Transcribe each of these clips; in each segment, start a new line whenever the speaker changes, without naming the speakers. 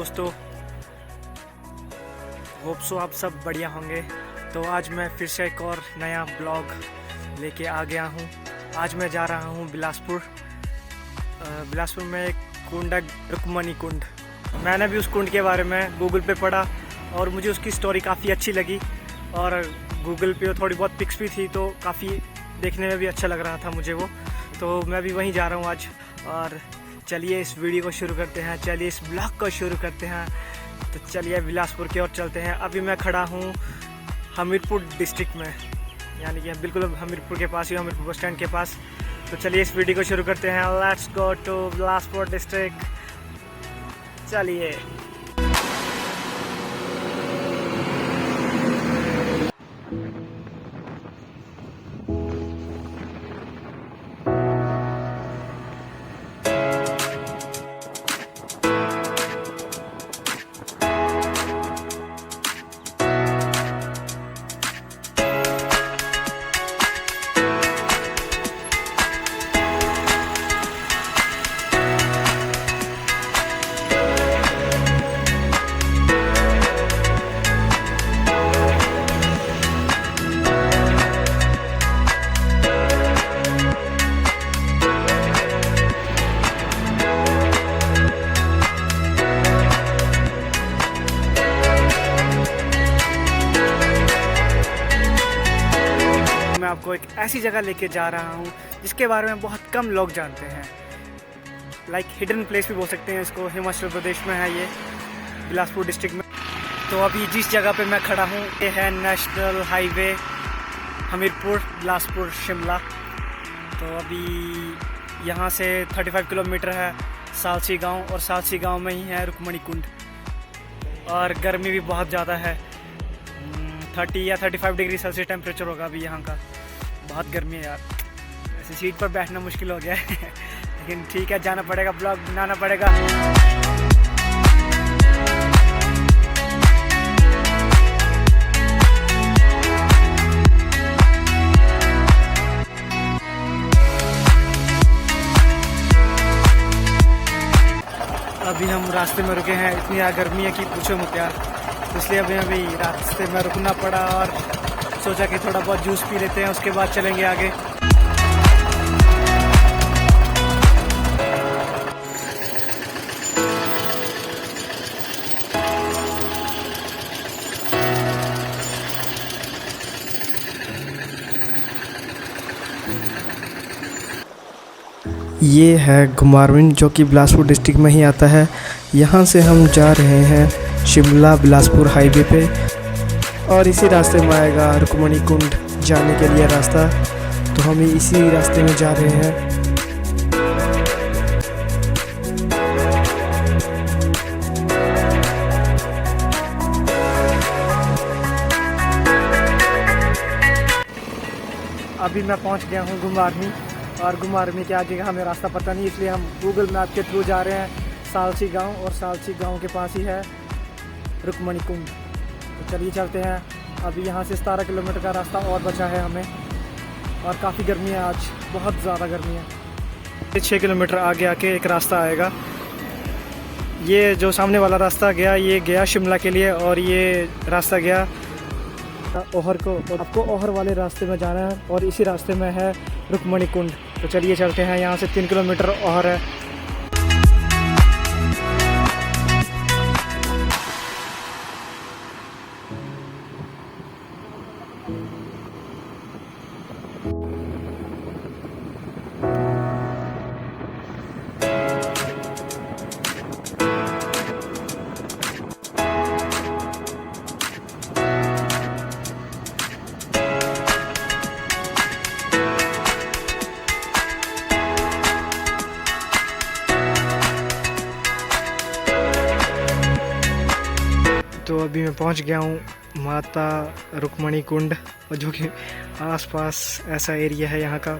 दोस्तों, hope so आप सब बढ़िया होंगे। तो आज मैं फिर से एक और नया ब्लॉग लेके आ गया हूँ। आज मैं जा रहा हूँ बिलासपुर। बिलासपुर में एक कुंड है, रुक्मणी कुंड। मैंने भी उस कुंड के बारे में गूगल पे पढ़ा और मुझे उसकी स्टोरी काफ़ी अच्छी लगी और गूगल पे थोड़ी बहुत पिक्स भी थी, तो काफ़ी देखने में भी अच्छा लग रहा था मुझे वो। तो मैं भी वहीं जा रहा हूँ आज। और चलिए इस वीडियो को शुरू करते हैं, चलिए इस ब्लॉग को शुरू करते हैं। तो चलिए बिलासपुर की ओर चलते हैं। अभी मैं खड़ा हूँ हमीरपुर डिस्ट्रिक्ट में, यानी कि बिल्कुल हमीरपुर के पास ही, हमीरपुर बस स्टैंड के पास। तो चलिए इस वीडियो को शुरू करते हैं। Let's go to Bilaspur district. चलिए। मैं आपको एक ऐसी जगह लेके जा रहा हूँ जिसके बारे में बहुत कम लोग जानते हैं। लाइक हिडन प्लेस भी बोल सकते हैं इसको। हिमाचल प्रदेश में है ये, बिलासपुर डिस्ट्रिक्ट में। तो अभी जिस जगह पे मैं खड़ा हूँ ये है नेशनल हाईवे हमीरपुर बिलासपुर शिमला। तो अभी यहाँ से 35 किलोमीटर है सालसी गांव, और सालसी गांव में ही है रुक्मणी कुंड। और गर्मी भी बहुत ज़्यादा है, 30 या 35 डिग्री सेल्सियस टेम्परेचर होगा अभी यहाँ का। बहुत गर्मी है यार, ऐसे सीट पर बैठना मुश्किल हो गया है लेकिन ठीक है, जाना पड़ेगा, ब्लॉग बनाना पड़ेगा। अभी हम रास्ते में रुके हैं, इतनी गर्मी है कि पूछो मत यार। इसलिए अभी रास्ते में रुकना पड़ा और सोचा कि थोड़ा बहुत जूस पी लेते हैं, उसके बाद चलेंगे आगे।
ये है घुमारवीं, जो कि बिलासपुर डिस्ट्रिक्ट में ही आता है। यहाँ से हम जा रहे हैं शिमला बिलासपुर हाईवे पे, और इसी रास्ते में आएगा रुक्मणी कुंड जाने के लिए रास्ता। तो हम इसी रास्ते में जा रहे हैं।
अभी मैं पहुंच गया हूं घुमारवीं, और घुमारवीं के आगे का हमें रास्ता पता नहीं, इसलिए हम गूगल मैप के थ्रू जा रहे हैं सालसी गांव, और सालसी गांव के पास ही है रुक्मणी कुंड। तो चलिए चलते हैं। अभी यहाँ से 17 किलोमीटर का रास्ता और बचा है हमें, और काफ़ी गर्मी है आज, बहुत ज़्यादा गर्मी है। 6 किलोमीटर आगे आके एक रास्ता आएगा। ये जो सामने वाला रास्ता गया, ये गया शिमला के लिए, और ये रास्ता गया ओहर को। और आपको ओहर वाले रास्ते में जाना है, और इसी रास्ते में है रुक्मणी कुंड। तो चलिए चलते हैं। यहाँ से 3 किलोमीटर ओहर है। तो अभी मैं पहुंच गया हूं माता रुक्मणी कुंड, और जो कि आसपास ऐसा एरिया है यहाँ का।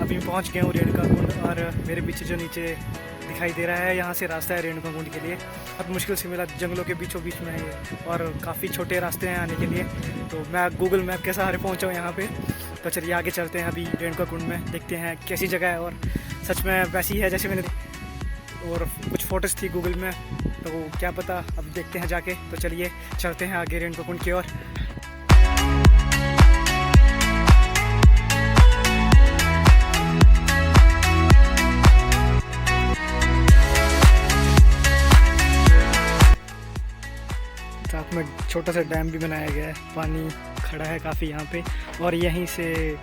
अभी पहुंच गया हूँ रेणुका कुंड, और मेरे पीछे जो नीचे दिखाई दे रहा है, यहाँ से रास्ता है रेणुका कुंड के लिए। बहुत मुश्किल से मिला, जंगलों के बीचों बीच में है ये, और काफ़ी छोटे रास्ते हैं आने के लिए। तो मैं गूगल मैप के सहारे पहुंचा हूँ यहाँ पे। तो चलिए आगे चलते हैं, अभी रेणुका कुंड में देखते हैं कैसी जगह है, और सच में वैसी है जैसे मैंने, और कुछ फ़ोटोज़ थी गूगल में, तो क्या पता, अब देखते हैं जाके। तो चलिए चलते हैं आगे रेणुका कुंड की ओर। साथ में छोटा सा डैम भी बनाया गया है, पानी खड़ा है काफ़ी यहाँ पे, और यहीं से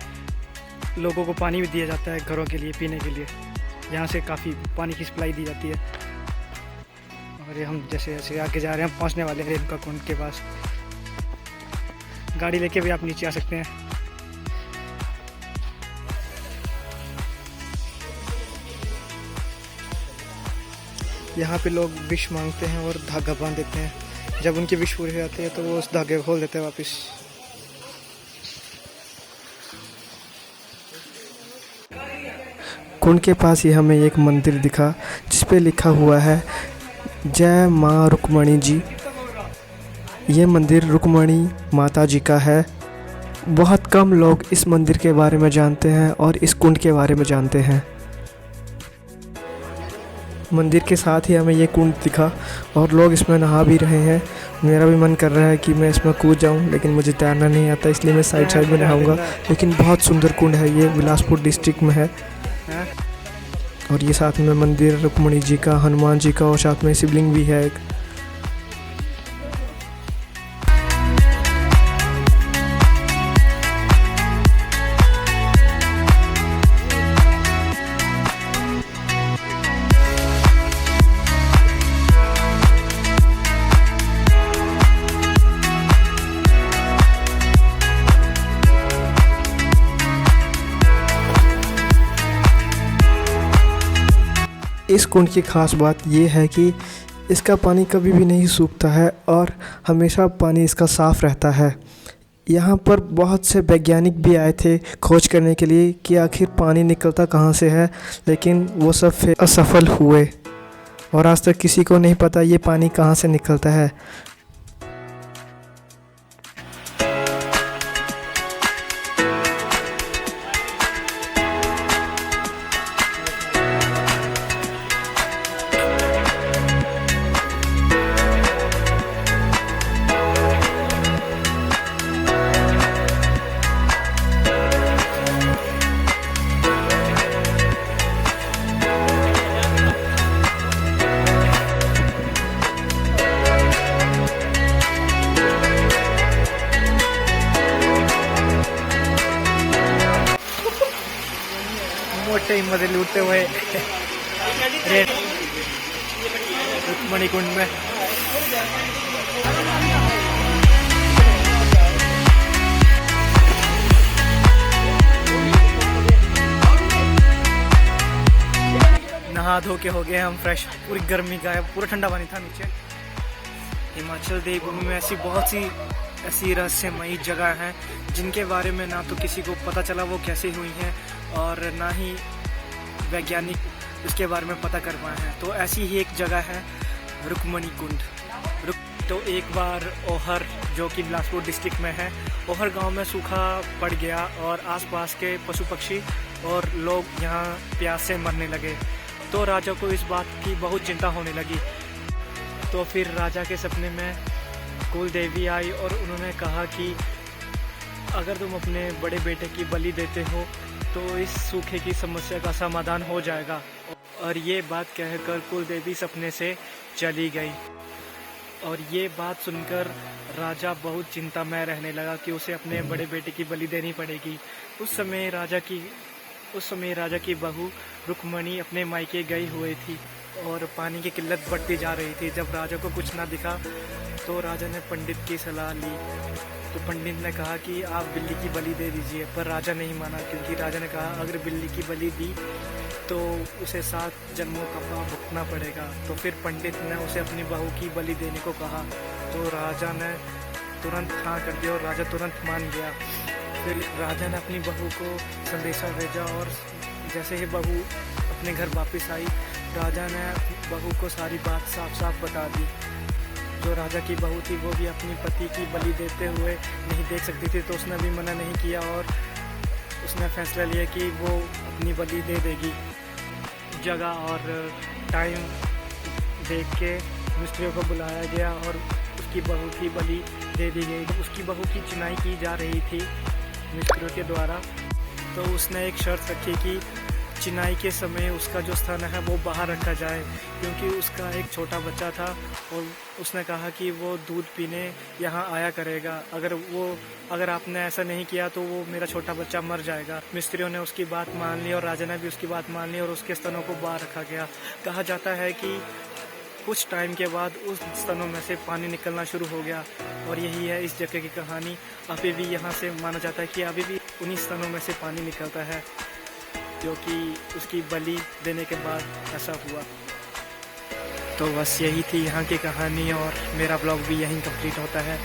लोगों को पानी भी दिया जाता है घरों के लिए, पीने के लिए। यहाँ से काफ़ी पानी की सप्लाई दी जाती है। और ये हम जैसे जैसे आगे जा रहे हैं, हम पहुँचने वाले हैं रेणुका कुंड के पास। गाड़ी लेके भी आप नीचे आ सकते हैं। यहाँ पे लोग विश मांगते हैं और धागा बांध देते हैं। जब उनकी विश पूरी हो जाती है तो वो उस धागे को खोल देते हैं वापस।
कुंड के पास ही हमें एक मंदिर दिखा जिस पे लिखा हुआ है जय माँ रुक्मणी जी। ये मंदिर रुक्मणी माता जी का है। बहुत कम लोग इस मंदिर के बारे में जानते हैं और इस कुंड के बारे में जानते हैं। मंदिर के साथ ही हमें ये कुंड दिखा और लोग इसमें नहा भी रहे हैं। मेरा भी मन कर रहा है कि मैं इसमें कूद जाऊं, लेकिन मुझे तैरना नहीं आता, इसलिए मैं साइड में नहाऊंगा। लेकिन बहुत सुंदर कुंड है, ये बिलासपुर डिस्ट्रिक्ट में है। और ये साथ में मंदिर रुक्मणी जी का, हनुमान जी का, और साथ में शिवलिंग भी है एक। इस कुंड की ख़ास बात ये है कि इसका पानी कभी भी नहीं सूखता है और हमेशा पानी इसका साफ़ रहता है। यहाँ पर बहुत से वैज्ञानिक भी आए थे खोज करने के लिए कि आखिर पानी निकलता कहाँ से है, लेकिन वो सब फिर असफल हुए और आज तक किसी को नहीं पता ये पानी कहाँ से निकलता है।
मोटे हिम्मत लूटते हुए रुक्मणी कुंड में। नहा धो के हो गए हम फ्रेश, पूरी गर्मी गायब, पूरा ठंडा पानी था नीचे। हिमाचल देवभूमि में ऐसी बहुत सी ऐसी रहस्यमयी जगह हैं जिनके बारे में ना तो किसी को पता चला वो कैसे हुई हैं, और ना ही वैज्ञानिक उसके बारे में पता कर पाए हैं। तो ऐसी ही एक जगह है रुक्मणी कुंड। तो एक बार ओहर, जो कि बिलासपुर डिस्ट्रिक्ट में है, ओहर गांव में सूखा पड़ गया और आसपास के पशु पक्षी और लोग यहाँ प्यास से मरने लगे। तो राजा को इस बात की बहुत चिंता होने लगी। तो फिर राजा के सपने में कुल देवी आई और उन्होंने कहा कि अगर तुम अपने बड़े बेटे की बलि देते हो तो इस सूखे की समस्या का समाधान हो जाएगा। और ये बात कहकर कुल देवी सपने से चली गई। और ये बात सुनकर राजा बहुत चिंता में रहने लगा कि उसे अपने बड़े बेटे की बलि देनी पड़ेगी। उस समय राजा की बहू रुक्मणी अपने मायके गई हुई थी और पानी की किल्लत बढ़ती जा रही थी। जब राजा को कुछ ना दिखा तो राजा ने पंडित की सलाह ली। तो पंडित ने कहा कि आप बिल्ली की बलि दे दीजिए, पर राजा नहीं माना, क्योंकि राजा ने कहा अगर बिल्ली की बलि दी तो उसे 7 जन्मों का पाप भुगतना पड़ेगा। तो फिर पंडित ने उसे अपनी बहू की बलि देने को कहा। तो राजा ने तुरंत हाँ कर दिया और राजा तुरंत मान गया। फिर राजा ने अपनी बहू को संदेशा भेजा और जैसे ही बहू अपने घर वापस आई, राजा ने बहू को सारी बात साफ साफ बता दी। जो राजा की बहू थी वो भी अपनी पति की बलि देते हुए नहीं देख सकती थी, तो उसने भी मना नहीं किया और उसने फैसला लिया कि वो अपनी बलि दे देगी। जगह और टाइम देख के मिस्त्रियों को बुलाया गया और उसकी बहू की बलि दे दी गई। जब उसकी बहू की चुनाई की जा रही थी मिस्त्रियों के द्वारा, तो उसने एक शर्त रखी कि चिनाई के समय उसका जो स्थान है वो बाहर रखा जाए, क्योंकि उसका एक छोटा बच्चा था और उसने कहा कि वो दूध पीने यहाँ आया करेगा। अगर आपने ऐसा नहीं किया तो वो मेरा छोटा बच्चा मर जाएगा। मिस्त्रियों ने उसकी बात मान ली और राजा ने भी उसकी बात मान ली और उसके स्तनों को बाहर रखा गया। कहा जाता है कि कुछ टाइम के बाद उस स्तनों में से पानी निकलना शुरू हो गया और यही है इस जगह की कहानी। अभी भी यहाँ से माना जाता है कि अभी भी उन्हीं स्तनों में से पानी निकलता है, क्योंकि उसकी बलि देने के बाद ऐसा हुआ। तो बस यही थी यहाँ की कहानी और मेरा ब्लॉग भी यहीं कंप्लीट होता है।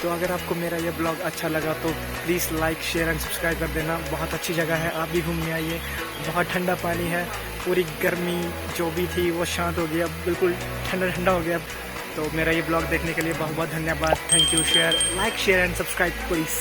तो अगर आपको मेरा ये ब्लॉग अच्छा लगा तो please like share and subscribe कर देना। बहुत अच्छी जगह है, आप भी घूमने आइए। बहुत ठंडा पानी है, पूरी गर्मी जो भी थी वो शांत हो गया, बिल्कुल ठंडा ठंडा हो गया। तो मेरा ये ब्लॉग देखने के लिए बहुत बहुत धन्यवाद। Thank you. Like share and subscribe please.